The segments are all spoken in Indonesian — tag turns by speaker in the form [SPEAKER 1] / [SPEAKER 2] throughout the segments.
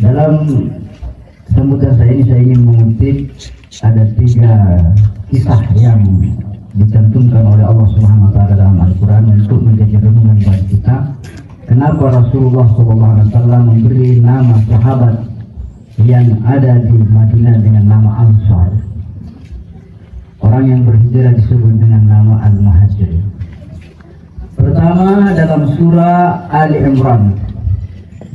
[SPEAKER 1] Dalam sambutan saya ini saya ingin mengutip ada 3 kisah yang dicantumkan oleh Allah Subhanahu wa taala dalam Al-Qur'an untuk menjadi renungan bagi kita. Kenapa Rasulullah SAW memberi nama sahabat yang ada di Madinah dengan nama Ansar? Orang yang berhijrah disebut dengan nama Al-Muhajirin. Pertama, dalam surah Ali Imran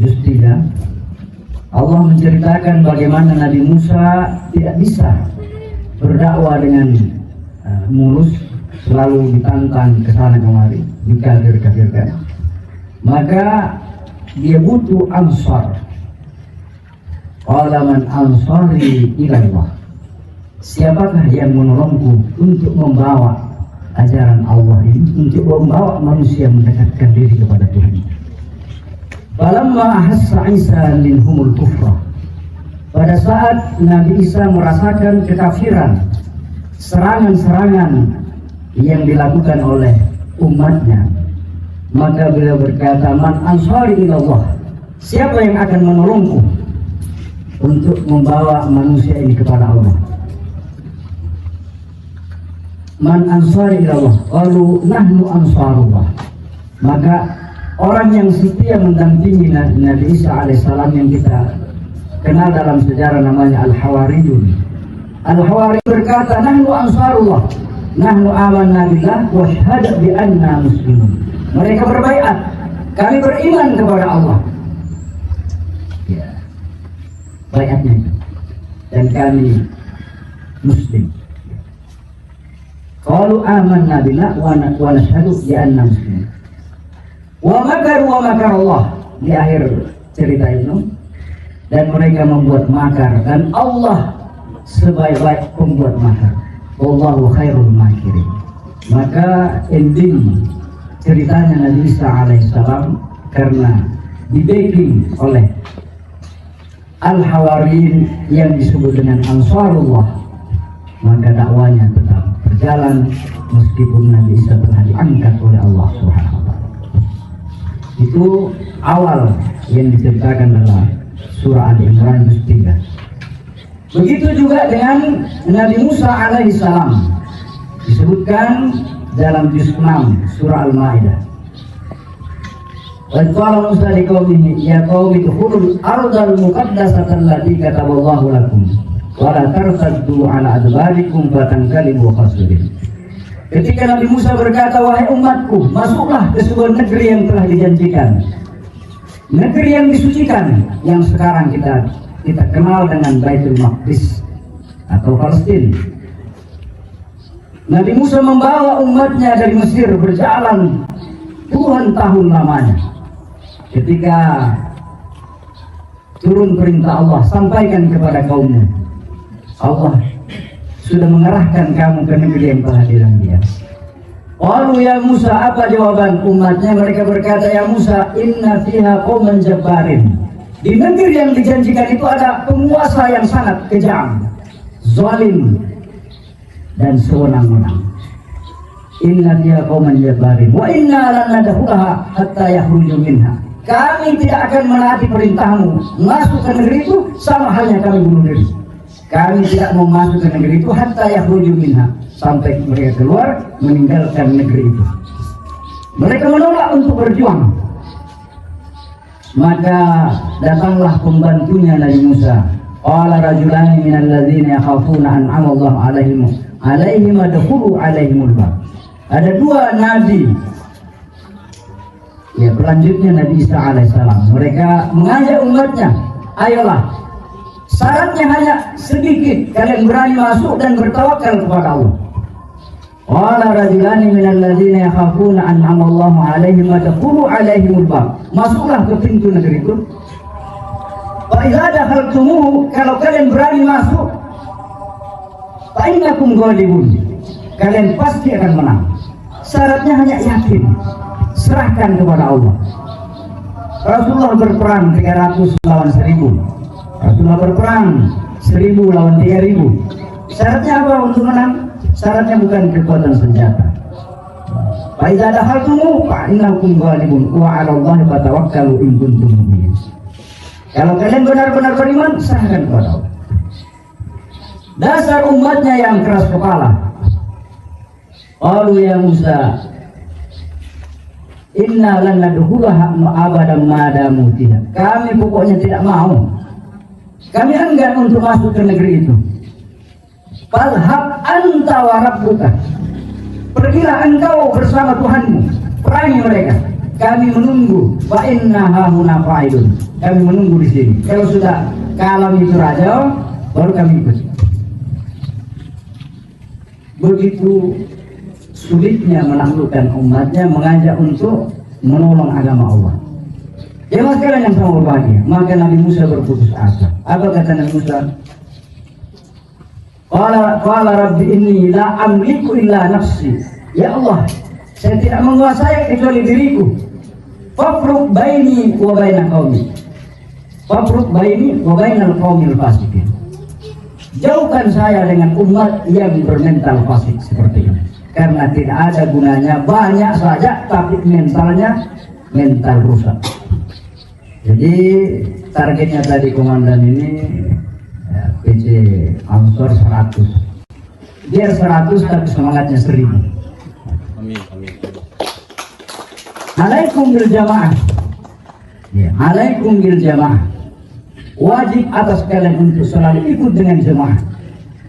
[SPEAKER 1] juz 3, Allah menceritakan bagaimana Nabi Musa tidak bisa berdakwah dengan mulus, selalu ditantang ke sana kemari, dikafir-kafirkan. Maka dia butuh ansar. Qala man ansari ilallah. Siapakah yang menolongku untuk membawa ajaran Allah ini, untuk membawa manusia mendekatkan diri kepada Tuhan? Falamma ahassa Isa minhumul kufra. Pada saat Nabi Isa merasakan kekafiran, serangan-serangan yang dilakukan oleh umatnya, maka beliau berkata, man ansari ilallah. Siapa yang akan menolongku untuk membawa manusia ini kepada Allah? Man ansari ilallah. Qalu nahnu ansarullah. Maka orang yang setia mendampingi Nabi Isa alaihissalam yang kita kenal dalam sejarah namanya Al-Hawariyun. Al-Hawari berkata, nahnu ansarullah, nahnu amanna billah wa syahada bi anna muslimun. Mereka berbaiat, kami beriman kepada Allah. Ya, baiatnya itu. Dan kami muslim. Qalu amanna billah wa nashhadu bi anna muslimun. Wa makaru wa makar Allah. Di akhir cerita itu, dan mereka membuat makar, dan Allah sebaik-baik pembuat makar. Wallahu khairul makirin. Maka ending ceritanya Nabi Isa alaihissalam karena di-backing oleh Al-Hawariyin yang disebut dengan Ansarullah, maka dakwanya tetap berjalan meskipun Nabi Isa telah diangkat oleh Allah Subhanahu wa taala. Itu awal yang diceritakan dalam surah Ali Imran juz 3. Begitu juga dengan Nabi Musa alaihissalam, disebutkan dalam juz 6 surah Al-Maidah. Wa qala Musa liqaumihi ya qaumi udkhulul ardal muqaddasata allati kataballahu lakum wa la tartaddu ala adbarikum fatanqalibu khasirin. Ketika Nabi Musa berkata, wahai umatku, masuklah ke sebuah negeri yang telah dijanjikan, negeri yang disucikan, yang sekarang kita kenal dengan Baitul Maqdis atau Palestina. Nabi Musa membawa umatnya dari Mesir berjalan puluhan tahun lamanya. Ketika turun perintah Allah, sampaikan kepada kaummu, Allah sudah mengarahkan kamu ke negeri yang telah dijanjikan. Qalu ya Musa, apa jawaban umatnya? Mereka berkata, ya Musa, inna fiha qauman jabbarin. Di negeri yang dijanjikan itu ada penguasa yang sangat kejam, zalim, dan sewenang-wenang. Inna fiha qauman jabbarin wa inna lan nadkhulaha hatta yakhruju minha. Kami tidak akan menaati perintahmu masuk ke negeri itu, sama halnya kami bunuh diri. Kami tidak mau masuk ke negeri itu hatta yakhruju minha, sampai mereka keluar meninggalkan negeri itu. Mereka menolak untuk berjuang. Maka datanglah pembantunya Nabi Musa. Qala rajulani minal ladzina yakhafuna an'ama Allahu 'alaihim adkhulu 'alaihimul bab. Ada 2 nabi. Ya, berlanjutnya Nabi Isa alaihissalam. Mereka mengajak umatnya, ayolah, syaratnya hanya sedikit, kalian berani masuk dan bertawakal kepada Allah. Qala rajulani minal ladzina yakhafuna an'ama Allahu 'alaihim adkhulu 'alaihimul bab. Masuklah ke pintu negeri itu. Fa idza dakhaltumuhu, kalau kalian berani masuk, fa innakum ghalibun, kalian pasti akan menang. Syaratnya hanya yakin, serahkan kepada Allah. Rasulullah berperang 300 lawan 1000. Rasulullah berperang 1000 lawan 3000. Syaratnya apa untuk menang? Syaratnya bukan kekuatan senjata. Fa idza dakhaltumu fa innakum ghalibun wa 'ala Allahi fatawakkalu in kuntum mu'minin. Kalau kalian benar-benar beriman, serahkan kepada Allah. Dasar umatnya yang keras kepala. Qalu ya Musa, inna lan nadkhulaha abadan ma damu fiha. Kami pokoknya tidak mau. Kami enggan untuk masuk ke negeri itu. Falhab anta wa rabbuka. Pergilah engkau bersama Tuhanmu, perangi mereka. Kami menunggu. Wa inna hahuna fa'ilun. Kami menunggu di sini. Kalau sudah kalam itu raja, baru kami ikut. Begitu sulitnya menaklukkan umatnya, mengajak untuk menolong agama Allah. Ya sekalian yang sama berbahagia. Maka Nabi Musa berputus asa. Apa kata Nabi Musa? Qala rabbi inni la amliku illa nafsi. Ya Allah, saya tidak menguasai kecuali diriku. Fafruq baini wa baina qaumi. Fafruq baini wa bainal qaumil fasiqin. Jauhkan saya dengan umat yang bermental fasik seperti ini. Karena tidak ada gunanya, banyak saja tapi mentalnya mental rusak. Jadi targetnya tadi komandan ini ya, PC Ansor 100. Biar 100 tapi semangatnya 1000.
[SPEAKER 2] Amin, amin.
[SPEAKER 1] Alaikum bil jamaah. Ya, alaikum bil jamaah. Wajib atas kalian untuk selalu ikut dengan jemaah.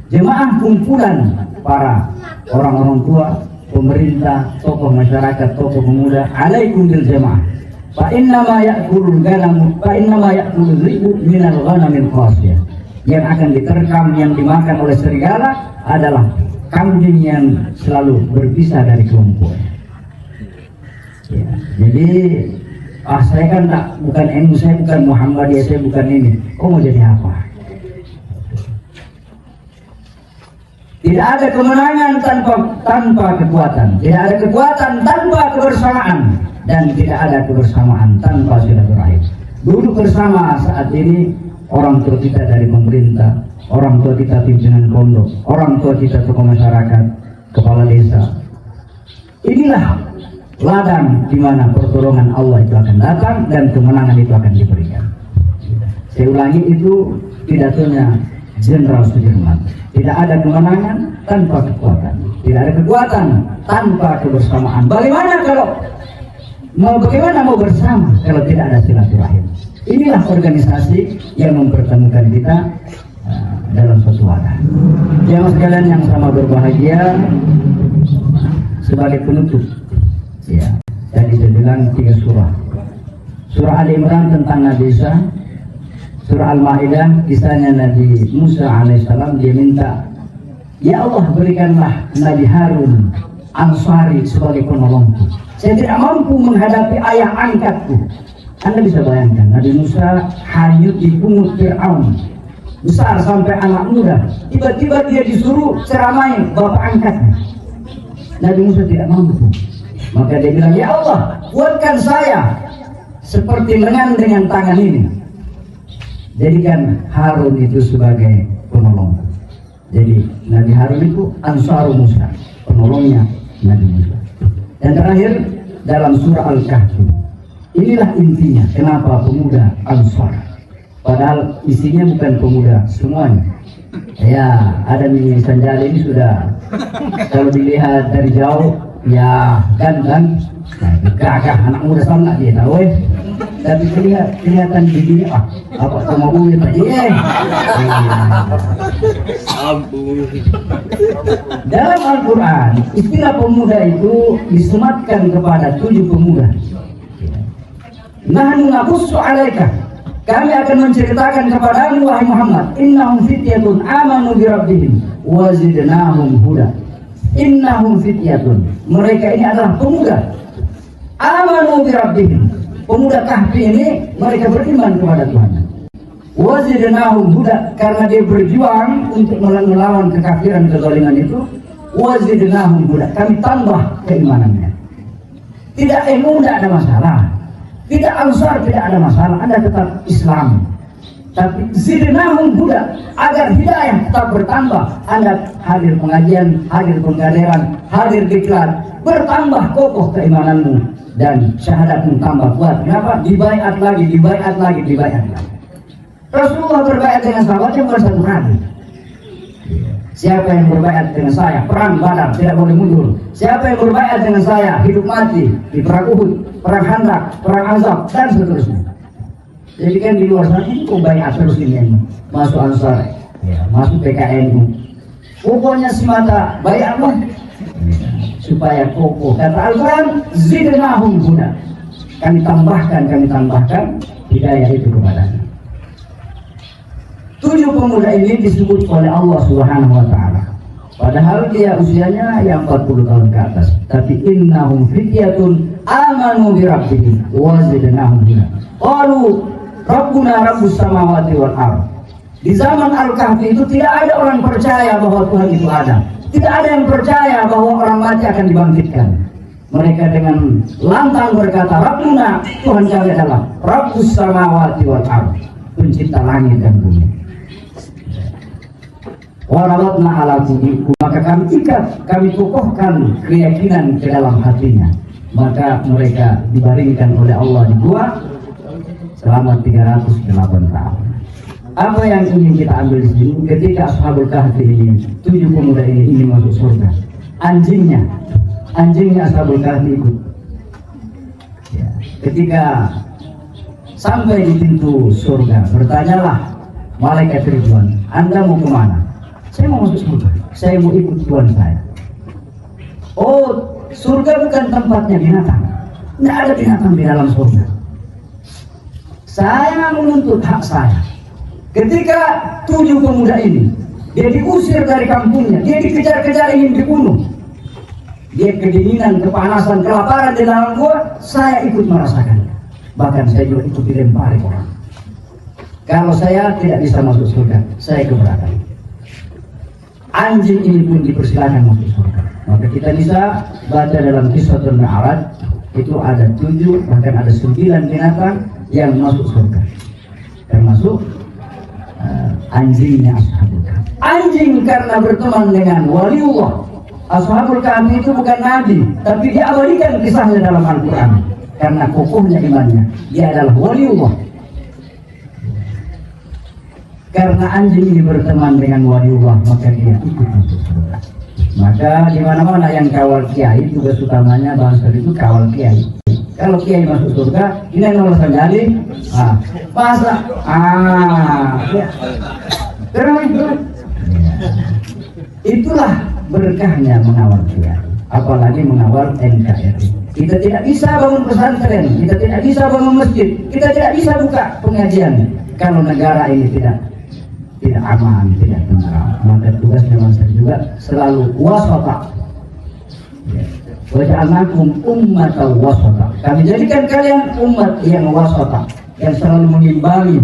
[SPEAKER 1] Jemaah kumpulan para orang-orang tua, pemerintah, tokoh masyarakat, tokoh pemuda. Alaikum bil jamaah. Fa inna ma ya'kulul ghanam, fa inna ma ya'kulul dhi'bu minal ghanamil qasiyah. Yang akan diterkam, yang dimakan oleh serigala adalah kambing yang selalu berpisah dari kelompok. Ya, jadi saya kan bukan NU, saya bukan Muhammadiyah, saya bukan ini. Kok mau jadi apa? Tidak ada kemenangan tanpa kekuatan. Tidak ada kekuatan tanpa kebersamaan. Dan tidak ada kebersamaan tanpa silaturahim. Duduk bersama saat ini orang tua kita dari pemerintah, orang tua kita pimpinan pondok, orang tua kita tokoh masyarakat, kepala desa. Inilah ladang di mana pertolongan Allah itu akan datang dan kemenangan itu akan diberikan. Saya ulangi, itu pidatonya Jenderal Sudirman. Tidak ada kemenangan tanpa kekuatan. Tidak ada kekuatan tanpa kebersamaan. Bagaimana mau bersama kalau tidak ada silaturahim? Inilah organisasi yang mempertemukan kita dalam suatu wadah. Jamaah sekalian yang sama berbahagia, sebagai penutup. Ya, tadi saya bilang 3 surah. Surah Ali Imran tentang Nabi Isa, surah Al-Maidah kisahnya Nabi Musa alaihissalam. Dia minta, ya Allah berikanlah Nabi Harun Ansari sebagai penolongku. Saya tidak mampu menghadapi ayah angkatku. Anda bisa bayangkan, Nabi Musa hanyut di pungut Fir'aun, besar sampai anak muda. Tiba-tiba dia disuruh ceramai bapak angkatnya. Nabi Musa tidak mampu. Maka dia bilang, ya Allah, buatkan saya seperti lengan dengan tangan ini. Jadikan Harun itu sebagai penolong. Jadi Nabi Harun itu Ansarul Musa, penolongnya Nabi Musa. Dan terakhir dalam surah Al-Kahfi. Inilah intinya kenapa pemuda Ansar. Padahal isinya bukan pemuda semuanya. Ya, ada Mimi Sanjali ini sudah kalau dilihat dari jauh ya ganteng, gagah, anak muda sangat dia tahu tapi kelihatan bibinya apa sama ulit tadi Dalam Al-Quran istilah pemuda itu disematkan kepada 7 pemuda. Nahnu naqussu 'alaika, kami akan menceritakan kepadamu wahai Muhammad, innahum fityatun amanu bi rabbihim wa zidnahum huda. Innahum fityatun, mereka ini adalah pemuda amanu bi rabbihim. Pemuda Kahfi ini mereka beriman kepada Tuhan. Wa zidnahum huda, karena dia berjuang untuk melawan kekafiran kezaliman itu. Wa zidnahum huda, kami tambah keimanannya. Tidak tidak ada masalah. Tidak Ansar tidak ada masalah, Anda tetap Islam. Tapi zidnahum huda, agar hidayah tetap bertambah. Anda hadir pengajian, hadir penggaderan, hadir diklat, bertambah kokoh keimananmu dan syahadatmu tambah kuat. Kenapa? Dibaiat lagi, dibaiat lagi, dibaiat lagi. Rasulullah berbaiat dengan sahabatnya bukan satu hari. Siapa yang berbaiat dengan saya perang Badar tidak boleh mundur. Siapa yang berbaiat dengan saya hidup mati di perang Uhud, perang Khandaq, perang Azab dan seterusnya. Jadi kan di luar sana ini kok baiat terus ini masuk Ansar, ya, masuk PKNU. Pokoknya semata baiatlah supaya kokoh. Kata Al-Quran, zidnahum huda. Kami tambahkan hidayah itu kepadanya. 7 pemuda ini disebut oleh Allah Subhanahu wa taala. Padahal dia usianya yang 40 tahun ke atas. Tapi innahum fityatun amanu bi rabbihim wa zidnahum huda. Qalu Rabbuna rabbus samawati wal ardh. Di zaman Al-Kahfi itu tidak ada orang percaya bahwa Tuhan itu ada. Tidak ada yang percaya bahwa orang mati akan dibangkitkan. Mereka dengan lantang berkata, Rabbuna, Tuhan kami adalah rabbus samawati wal ardh, pencipta langit dan bumi. Warabatna ala qulubikum, maka kami ikat, kami kokohkan keyakinan ke dalam hatinya. Maka mereka dibaringkan oleh Allah di gua selama 308 tahun. Apa yang ingin kita ambil di sini? Ketika Ashabul Kahfi ini, 7 pemuda ini ingin masuk surga, anjingnya Ashabul Kahfi ikut. Ya. Ketika sampai di pintu surga, bertanyalah malaikat Ridwan, Anda mau kemana? Saya mau masuk surga, saya mau ikut Tuhan saya. Oh, surga bukan tempatnya binatang. Tidak ada binatang di dalam surga. Saya menuntut hak saya. Ketika 7 pemuda ini, dia diusir dari kampungnya, dia dikejar-kejar ingin dibunuh. Dia kedinginan, kepanasan, kelaparan di dalam gua, saya ikut merasakan. Bahkan saya juga ikut dilempari orang. Kalau saya tidak bisa masuk surga, saya keberatan. Anjing ini pun dipersilakan masuk surga. Maka kita bisa baca dalam Qissatul Mi'raj, itu ada 7, bahkan ada 9 binatang yang masuk surga, termasuk anjingnya Ashabul Kahfi. Anjing karena berteman dengan waliullah. Ashabul Kahfi itu bukan nabi, tapi diabadikan kisahnya dalam Al-Quran karena kokohnya imannya. Dia adalah waliullah. Karena anjing ini berteman dengan waliullah, maka dia ikut masuk surga. Maka di mana-mana yang kawal kiai, tugas utamanya bangsa itu kawal kiai. Kalau kiai masuk surga, ini yang nomor jadi, masa, ya. Itulah berkahnya mengawal kiai, apalagi mengawal NKRI. Kita tidak bisa bangun pesantren, kita tidak bisa bangun masjid, kita tidak bisa buka pengajian kalau negara ini tidak aman, tidak tentram. Maka tugasnya bangsa juga selalu wasata. Waja'alnakum ummatan wasata. Kami jadikan kalian umat yang wasata, yang selalu mengimbangi,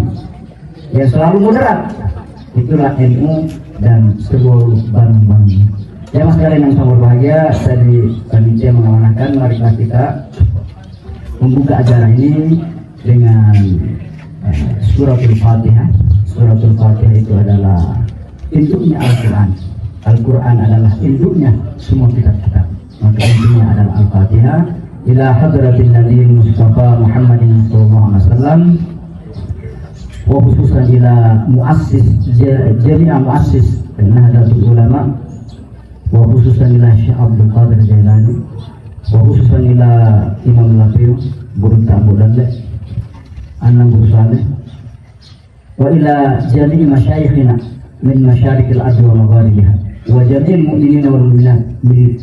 [SPEAKER 1] yang selalu moderat. Itulah NU dan seluruh bank-bank. Ya mas kalian yang sangat berbahagia, tadi panitia mengamanahkan, marilah kita membuka acara ini dengan suratul Fatihah. Suratul Fatihah itu adalah induknya Al-Quran. Al-Quran adalah induknya semua kitab-kitab. Maka intinya adalah Al-Fatihah ila hadratin Nabi Mustafa Muhammadin sallallahu alaihi wasallam, wa khususan ila muassis jami'a muassis Nahdlatul Ulama, wa khususan ila Syekh Abdul Qadir Jailani, wa khususan ila Imam Lafiq Guru Ta'bu Dalle Anang Guru Saleh, wa ila jami'i masyayikhina min masyarikil ardi wa magharibiha, wa jami'il mu'minina wal mu'minat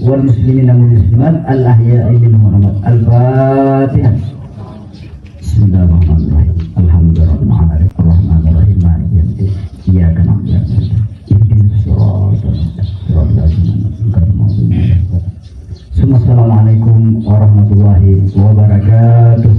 [SPEAKER 1] wal muslimina wal muslimat al ahya'i minhum wal amwat. Al-Fatihah. Bismillahirrahmanirrahim. Alhamdulillahirrahmanirrahim. Ar-Rahmanirrahim. Maliki yaumiddin. Iyyaka na'budu wa iyyaka nasta'in. Ihdinas siratal mustaqim. Assalamualaikum warahmatullahi wabarakatuh.